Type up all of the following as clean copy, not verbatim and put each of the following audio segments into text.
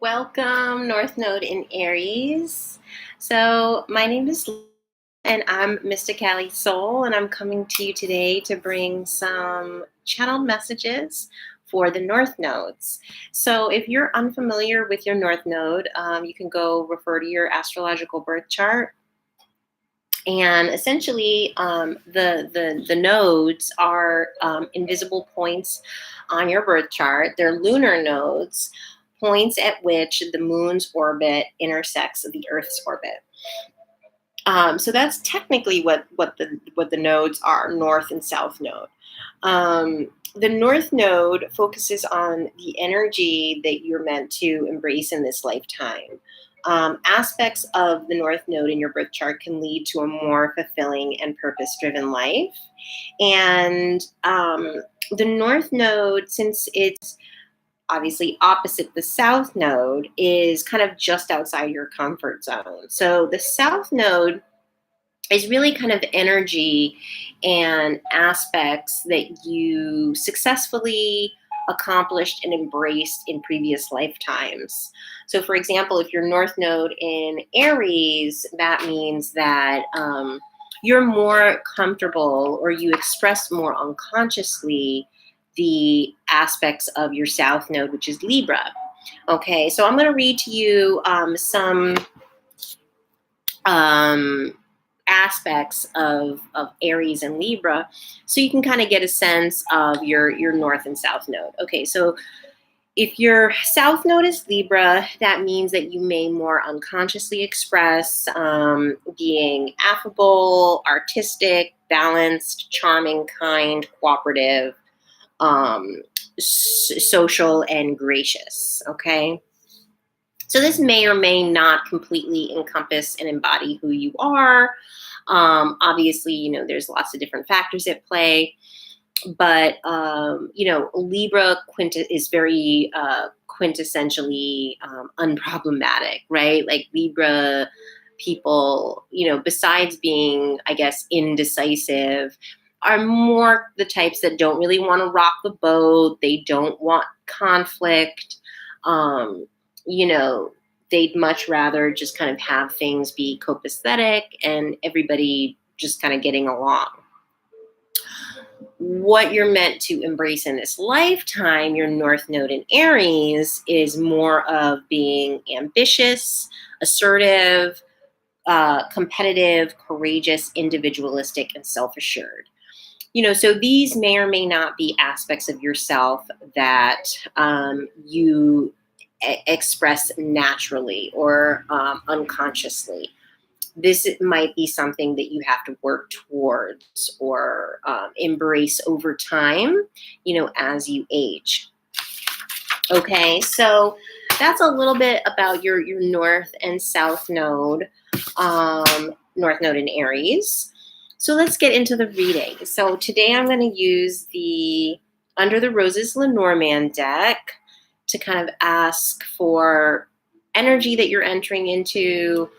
Welcome, North Node in Aries. So, my name is and I'm mystikalisol, and I'm coming to you today to bring some channeled messages for the North Nodes. So, if you're unfamiliar with your North Node, you can go refer to your astrological birth chart. And essentially, the nodes are invisible points on your birth chart. They're lunar nodes, points at which the moon's orbit intersects the Earth's orbit. So that's technically what the nodes are: North and South Node. The North Node focuses on the energy that you're meant to embrace in this lifetime. Aspects of the North Node in your birth chart can lead to a more fulfilling and purpose-driven life. And the North Node, since it's obviously opposite the South Node, is kind of just outside your comfort zone. So the South Node is really kind of energy and aspects that you successfully accomplished and embraced in previous lifetimes. So, for example, if your North Node in Aries, that means that you're more comfortable, or you express more unconsciously the aspects of your South Node, which is Libra. Okay, so I'm going to read to you some aspects of Aries and Libra, so you can kind of get a sense of your North and South Node. Okay, so if your South Node is Libra, that means that you may more unconsciously express being affable, artistic, balanced, charming, kind, cooperative, social, and gracious. Okay. So this may or may not completely encompass and embody who you are. Obviously, there's lots of different factors at play, but, Libra is very quintessentially unproblematic, right? Like Libra people, besides being, I guess, indecisive, are more the types that don't really want to rock the boat. They don't want conflict. They'd much rather just kind of have things be copacetic and everybody just kind of getting along. What you're meant to embrace in this lifetime, your North Node in Aries, is more of being ambitious, assertive, competitive, courageous, individualistic, and self-assured. So these may or may not be aspects of yourself that you express naturally or unconsciously. This might be something that you have to work towards or embrace over time, as you age. Okay, so that's a little bit about your North and South Node, North Node in Aries. So let's get into the reading. So today I'm going to use the Under the Roses Lenormand deck to kind of ask for energy that you're entering into,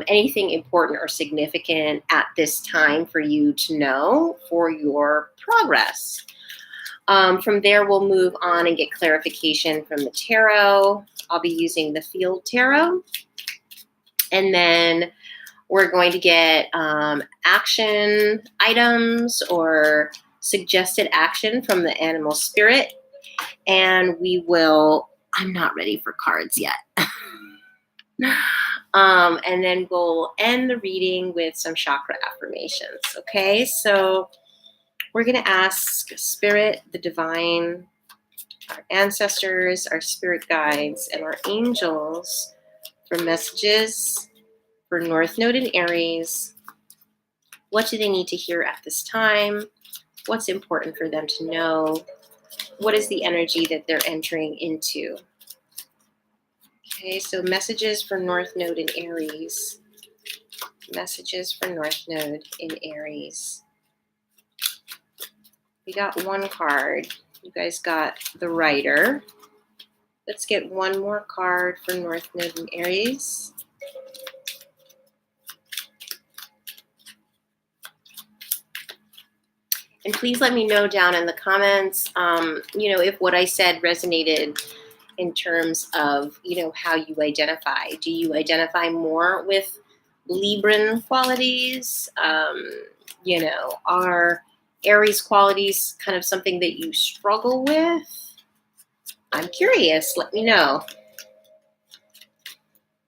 anything important or significant at this time for you to know for your progress. From there, we'll move on and get clarification from the tarot. I'll be using the Field Tarot. And then we're going to get action items or suggested action from the animal spirit. And I'm not ready for cards yet. And then we'll end the reading with some chakra affirmations. Okay, so we're going to ask Spirit, the Divine, our ancestors, our spirit guides, and our angels for messages for North Node in Aries. What do they need to hear at this time? What's important for them to know? What is the energy that they're entering into? Okay, so messages for North Node in Aries. Messages for North Node in Aries. We got one card. You guys got the Rider. Let's get one more card for North Node in Aries. And please let me know down in the comments, if what I said resonated in terms of, how you identify. Do you identify more with Libran qualities? Are Aries qualities kind of something that you struggle with? I'm curious. Let me know.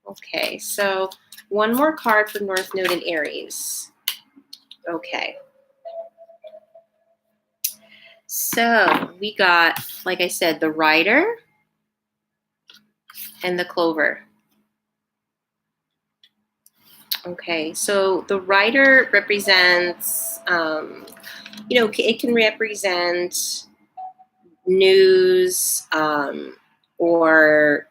Okay, so one more card for North Node in Aries. Okay. So we got, like I said, the Rider and the Clover. Okay, so the Rider represents, it can represent news, or,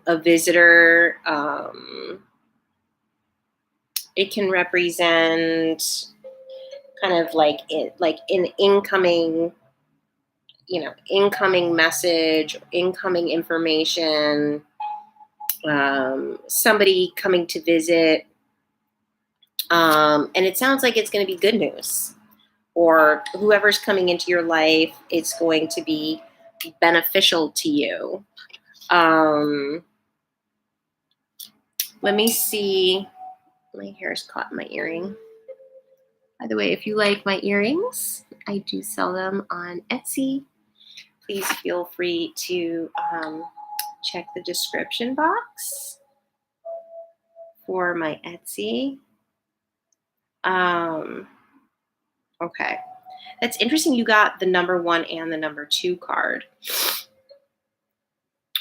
a visitor. It can represent kind of like an incoming, incoming message, incoming information, somebody coming to visit. And it sounds like it's going to be good news, or whoever's coming into your life, it's going to be beneficial to you. Let me see. My hair's caught in my earring. By the way, if you like my earrings, I do sell them on Etsy. Please feel free to check the description box for my Etsy. Okay. That's interesting. You got the number 1 and the number 2 card.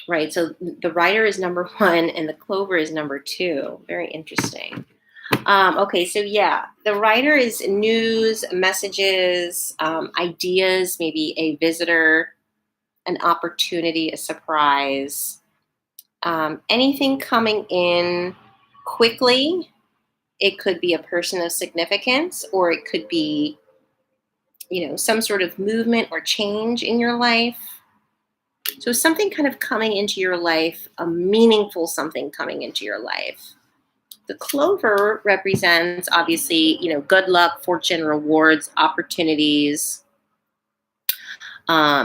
Right. So the Rider is number 1 and the Clover is number 2. Very interesting. Okay. So yeah, the Rider is news, messages, ideas, maybe a visitor, an opportunity, a surprise, anything coming in quickly. It could be a person of significance, or it could be, some sort of movement or change in your life. So something kind of coming into your life, a meaningful something coming into your life. The Clover represents, obviously, good luck, fortune, rewards, opportunities,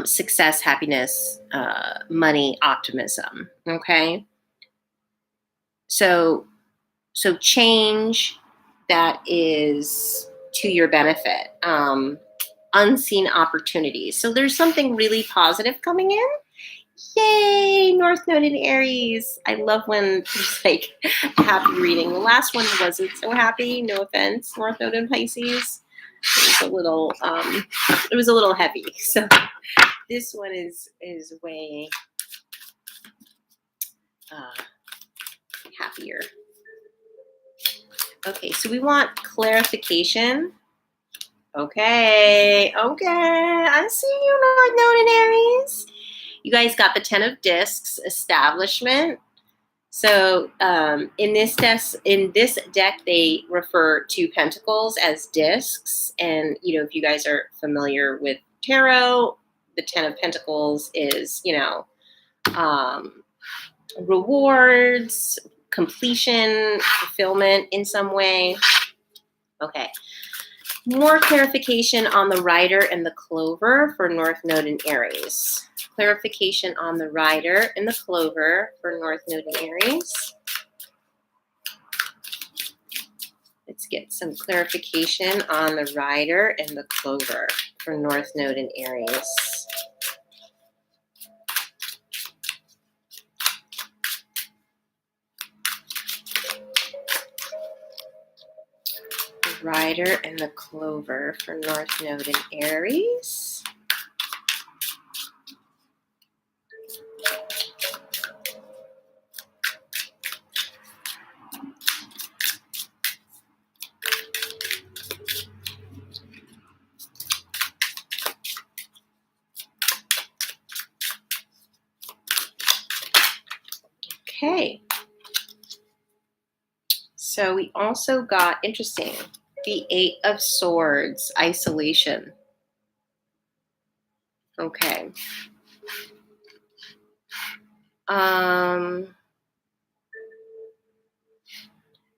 success, happiness, money, optimism. Okay. So change that is to your benefit, unseen opportunities. So there's something really positive coming in. Yay, North Node in Aries. I love when there's like a happy reading. The last one wasn't so happy. No offense, North Node in Pisces. It was a little heavy. So this one is way happier. Okay, so we want clarification. Okay, I see you, North Node in Aries. You guys got the 10 of Discs, establishment. So in this deck, they refer to pentacles as discs. And, if you guys are familiar with tarot, the 10 of Pentacles is, rewards, completion, fulfillment in some way. Okay. More clarification on the Rider and the Clover for North Node in Aries. Clarification on the Rider and the Clover for North Node in Aries. Let's get some clarification on the Rider and the Clover for North Node in Aries. The Rider and the Clover for North Node in Aries. Okay. So we also got, interesting, the 8 of Swords, isolation. Okay.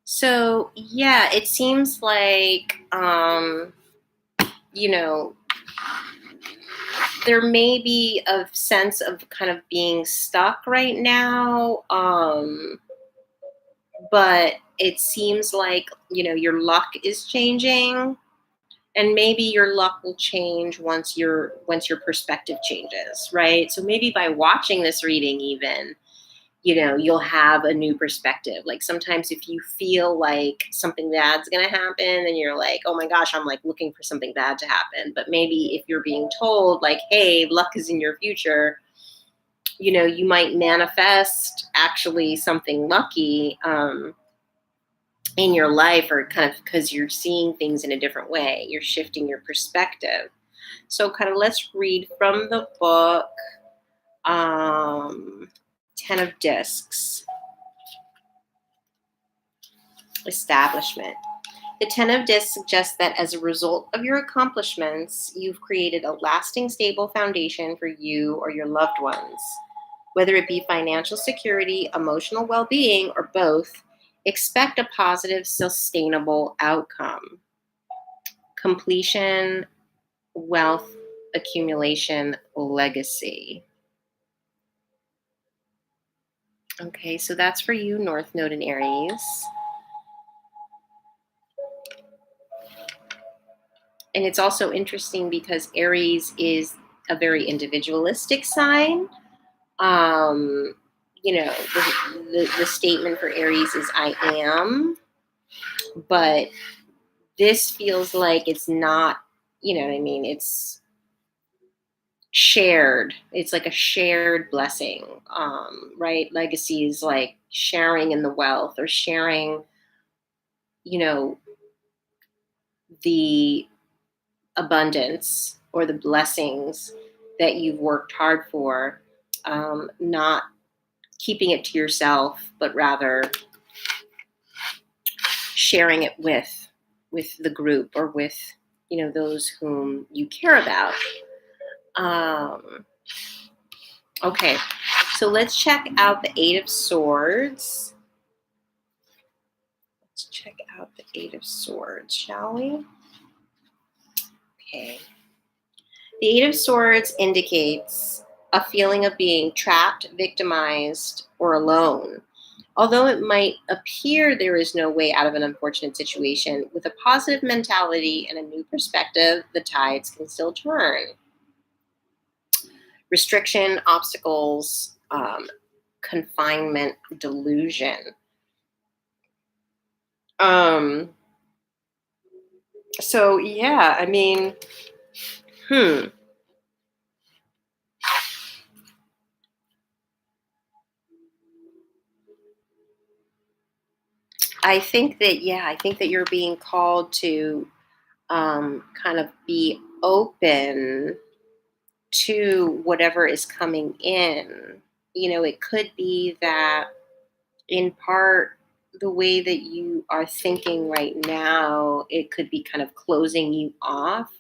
So yeah, it seems like, there may be a sense of kind of being stuck right now, but it seems like, your luck is changing, and maybe your luck will change once your perspective changes, right? So maybe by watching this reading, even, you'll have a new perspective. Like sometimes if you feel like something bad's going to happen, and you're like, oh my gosh, I'm like looking for something bad to happen. But maybe if you're being told like, hey, luck is in your future, you might manifest actually something lucky in your life, or kind of because you're seeing things in a different way. You're shifting your perspective. So kind of let's read from the book, um, 10 of Discs. Establishment. The Ten of Discs suggests that as a result of your accomplishments, you've created a lasting, stable foundation for you or your loved ones. Whether it be financial security, emotional well being, or both, expect a positive, sustainable outcome. Completion, wealth, accumulation, legacy. Okay, so that's for you, North Node in Aries. And it's also interesting because Aries is a very individualistic sign. The statement for Aries is I am, but this feels like it's not, it's shared. It's like a shared blessing, right? Legacy is like sharing in the wealth, or sharing, the abundance or the blessings that you've worked hard for, not keeping it to yourself, but rather sharing it with the group, or with those whom you care about. Okay, so let's check out the Eight of Swords. Let's check out the Eight of Swords, shall we? Okay. The Eight of Swords indicates a feeling of being trapped, victimized, or alone. Although it might appear there is no way out of an unfortunate situation, with a positive mentality and a new perspective, the tides can still turn. Restriction, obstacles, confinement, delusion. So yeah, I mean, I think that you're being called to kind of be open to whatever is coming in. It could be that in part the way that you are thinking right now, it could be kind of closing you off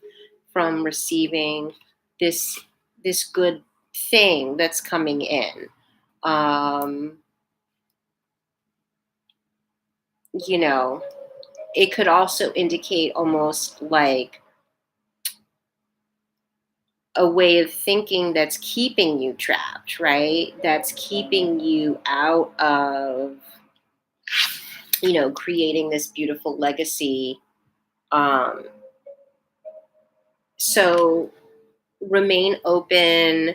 from receiving this good thing that's coming in. It could also indicate almost like a way of thinking that's keeping you trapped, right? That's keeping you out of, creating this beautiful legacy. So remain open,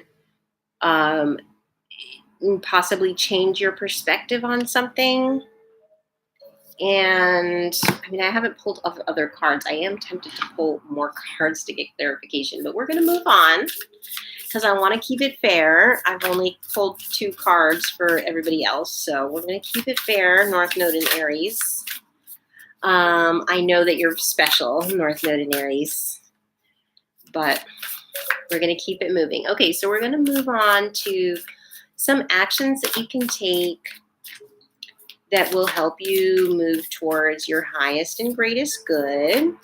possibly change your perspective on something. And I haven't pulled other cards. I am tempted to pull more cards to get clarification, but we're going to move on because I want to keep it fair. I've only pulled 2 cards for everybody else, so we're going to keep it fair, North Node in Aries. I know that you're special, North Node in Aries, but we're going to keep it moving. Okay, so we're going to move on to some actions that you can take that will help you move towards your highest and greatest good.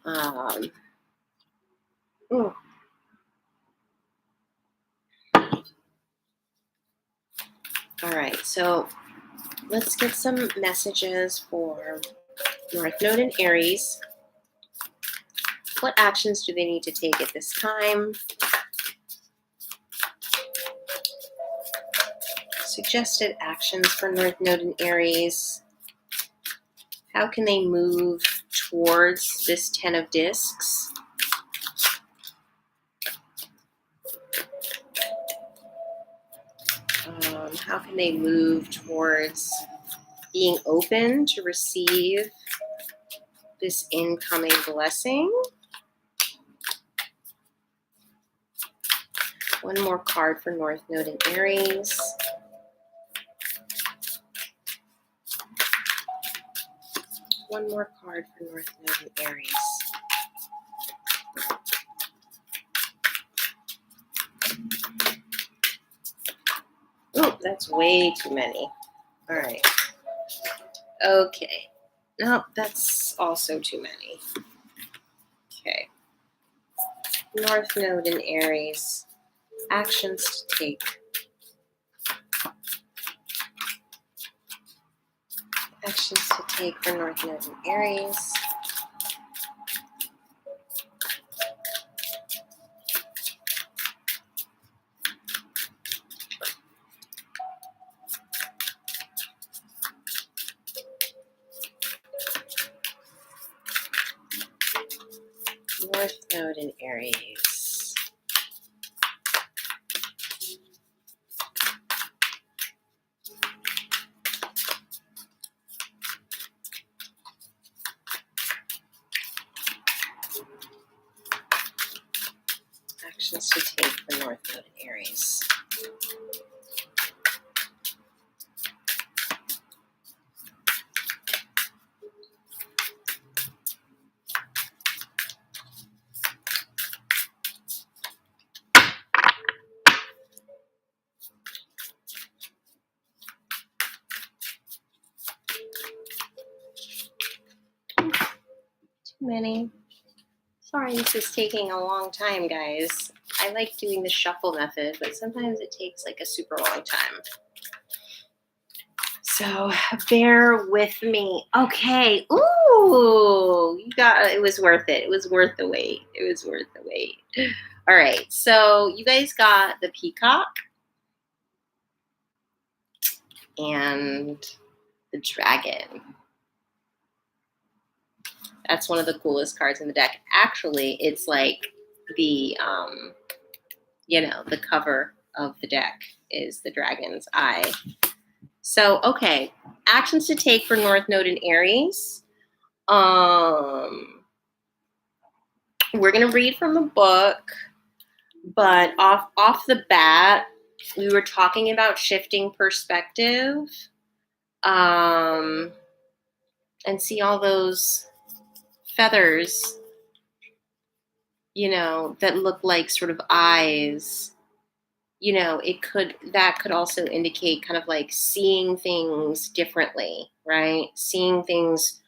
All right, so let's get some messages for North Node in Aries. What actions do they need to take at this time? Suggested actions for North Node in Aries. How can they move towards this 10 of Discs? How can they move towards being open to receive this incoming blessing? One more card for North Node in Aries. One more card for North Node in Aries. Oh, that's way too many. All right. Okay. No, that's also too many. Okay. North Node in Aries. Actions to take. Actions to take for North Node in Aries. North Node in Aries. Actions to take for North Node in Aries. Too many. Sorry, this is taking a long time, guys. I like doing the shuffle method, but sometimes it takes like a super long time. So bear with me. Okay. Ooh, you got it. Was worth it. It was worth the wait. It was worth the wait. All right. So you guys got the peacock and the dragon. That's one of the coolest cards in the deck. Actually, it's like the the cover of the deck is the dragon's eye. So, okay, actions to take for North Node in Aries. We're gonna read from the book, but off the bat, we were talking about shifting perspective, and see all those feathers, that look like sort of eyes. That could also indicate kind of like seeing things differently, right? Seeing things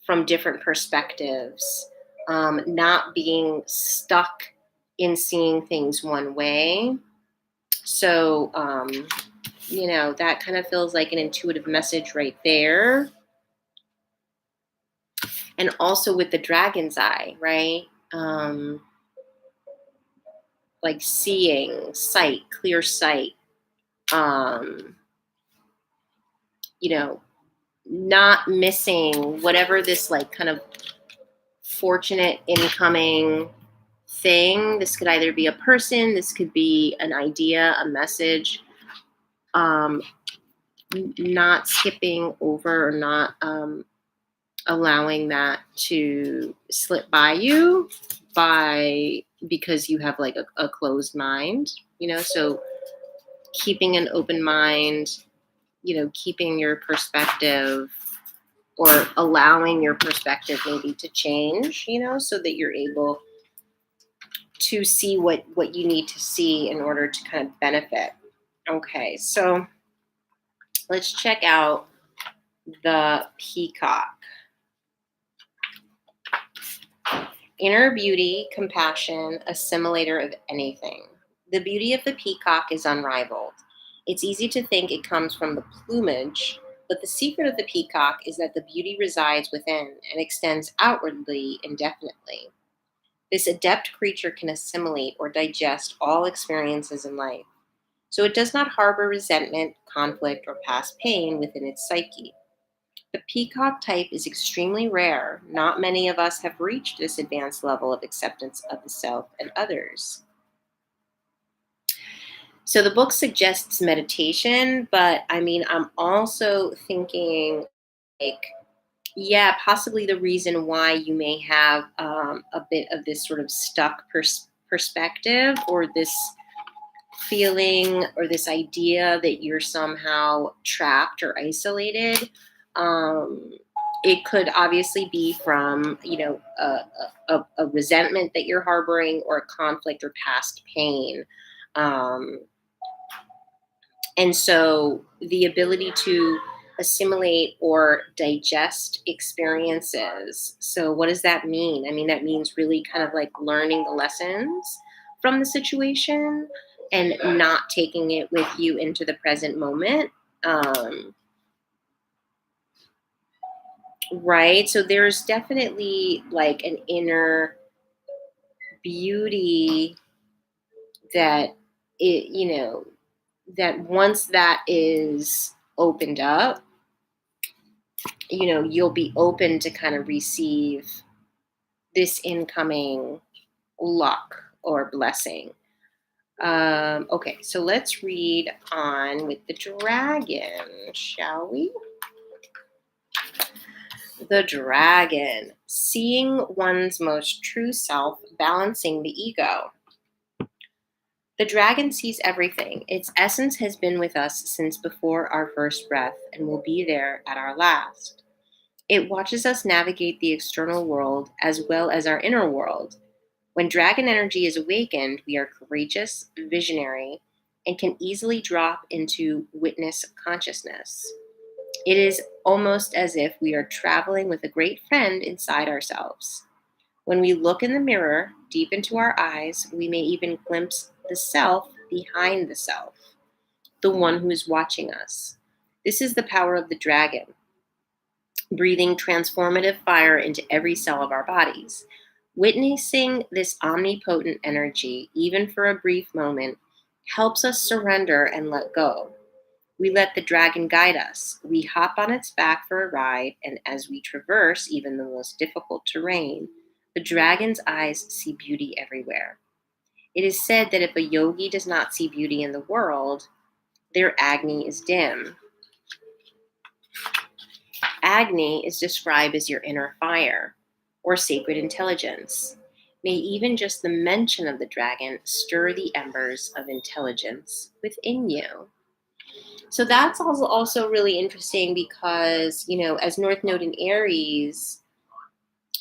from different perspectives, not being stuck in seeing things one way. So, that kind of feels like an intuitive message right there. And also with the dragon's eye, right? Like seeing, sight, clear sight, not missing whatever this like kind of fortunate incoming thing. This could either be a person, this could be an idea, a message, not skipping over or not allowing that to slip by you because you have like a closed mind, so keeping an open mind, keeping your perspective or allowing your perspective maybe to change, so that you're able to see what you need to see in order to kind of benefit. Okay, so let's check out the peacock. Inner beauty, compassion, assimilator of anything. The beauty of the peacock is unrivaled. It's easy to think it comes from the plumage, but the secret of the peacock is that the beauty resides within and extends outwardly indefinitely. This adept creature can assimilate or digest all experiences in life, so it does not harbor resentment, conflict, or past pain within its psyche. The peacock type is extremely rare. Not many of us have reached this advanced level of acceptance of the self and others. So the book suggests meditation, but I mean, I'm also thinking, like, yeah, possibly the reason why you may have a bit of this sort of stuck perspective, or this feeling, or this idea that you're somehow trapped or isolated. Um, it could obviously be from, a resentment that you're harboring, or a conflict or past pain. Um, and so the ability to assimilate or digest experiences. So, what does that mean? I mean, that means really kind of like learning the lessons from the situation and not taking it with you into the present moment. Um, right. So, there's definitely like an inner beauty that that once that is opened up, you'll be open to kind of receive this incoming luck or blessing. Okay, so let's read on with the dragon, shall we? The dragon, seeing one's most true self, balancing the ego. The dragon sees everything. Its essence has been with us since before our first breath and will be there at our last. It watches us navigate the external world as well as our inner world. When dragon energy is awakened, we are courageous, visionary, and can easily drop into witness consciousness. It is almost as if we are traveling with a great friend inside ourselves. When we look in the mirror, deep into our eyes, we may even glimpse the self behind the self, the one who is watching us. This is the power of the dragon, breathing transformative fire into every cell of our bodies. Witnessing this omnipotent energy, even for a brief moment, helps us surrender and let go. We let the dragon guide us. We hop on its back for a ride, and as we traverse even the most difficult terrain, the dragon's eyes see beauty everywhere. It is said that if a yogi does not see beauty in the world, their Agni is dim. Agni is described as your inner fire or sacred intelligence. May even just the mention of the dragon stir the embers of intelligence within you. So that's also really interesting because, as North Node in Aries,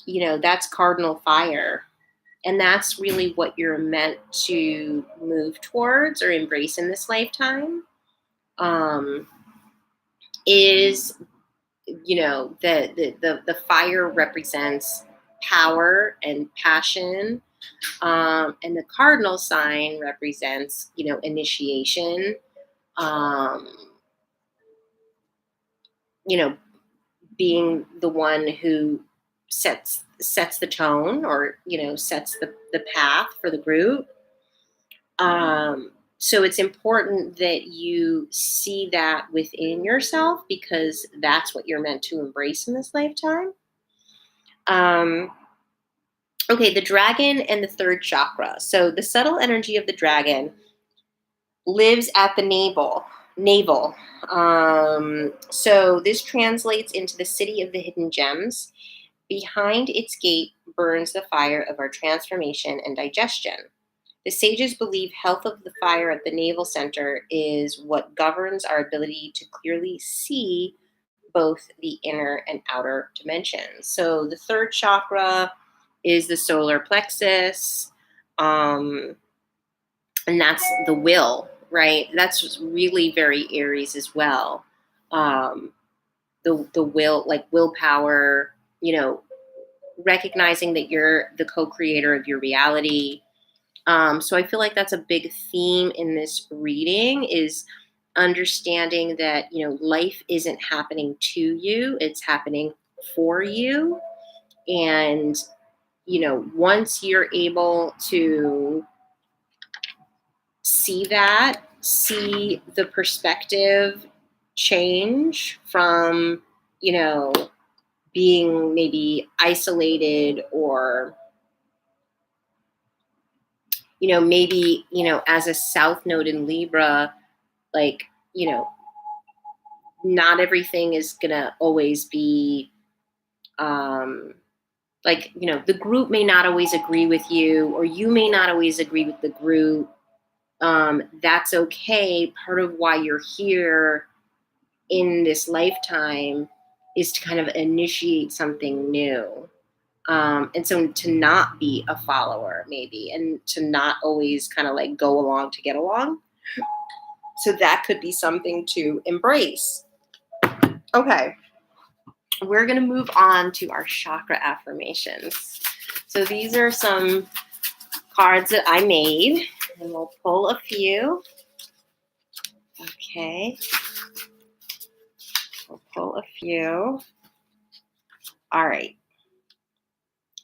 that's cardinal fire. And that's really what you're meant to move towards or embrace in this lifetime. Um, is the fire represents power and passion, and the cardinal sign represents initiation, um, you know being the one who sets the tone, or sets the path for the group. So it's important that you see that within yourself, because that's what you're meant to embrace in this lifetime. Um, okay, the dragon and the third chakra. So the subtle energy of the dragon lives at the navel. Navel. So this translates into the city of the hidden gems. Behind its gate burns the fire of our transformation and digestion. The sages believe health of the fire at the navel center is what governs our ability to clearly see both the inner and outer dimensions. So the third chakra is the solar plexus, and that's the will, right? That's really very Aries as well. Um, the will, like willpower, recognizing that you're the co-creator of your reality. So I feel like that's a big theme in this reading, is understanding that, life isn't happening to you, it's happening for you. And once you're able to see the perspective change from, being maybe isolated, or, maybe, as a South Node in Libra, like, not everything is gonna always be, like, the group may not always agree with you, or you may not always agree with the group. That's okay. Part of why you're here in this lifetime is to kind of initiate something new. And so to not be a follower, maybe, and to not always kind of like go along to get along. So that could be something to embrace. Okay, we're going to move on to our chakra affirmations. So these are some cards that I made, and we'll pull a few. Okay, we'll pull a few. All right.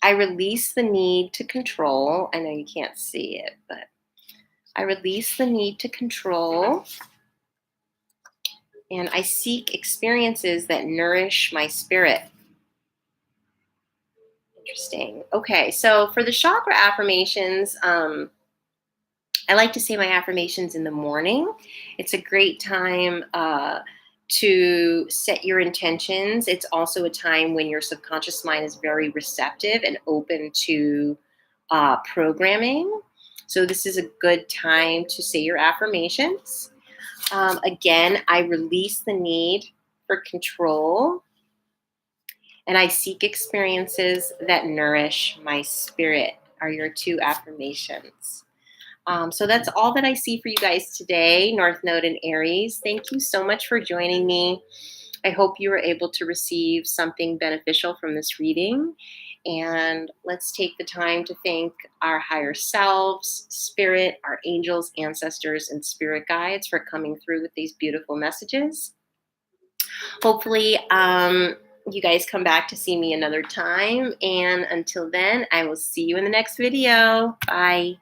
I release the need to control. I know you can't see it, but I release the need to control. And I seek experiences that nourish my spirit. Interesting. Okay, so for the chakra affirmations, I like to say my affirmations in the morning. It's a great time to set your intentions. It's also a time when your subconscious mind is very receptive and open to programming. So this is a good time to say your affirmations. Again, I release the need for control, and I seek experiences that nourish my spirit, are your two affirmations. So that's all that I see for you guys today, North Node and Aries. Thank you so much for joining me. I hope you were able to receive something beneficial from this reading. And let's take the time to thank our higher selves, spirit, our angels, ancestors, and spirit guides for coming through with these beautiful messages. Hopefully, you guys come back to see me another time. And until then, I will see you in the next video. Bye.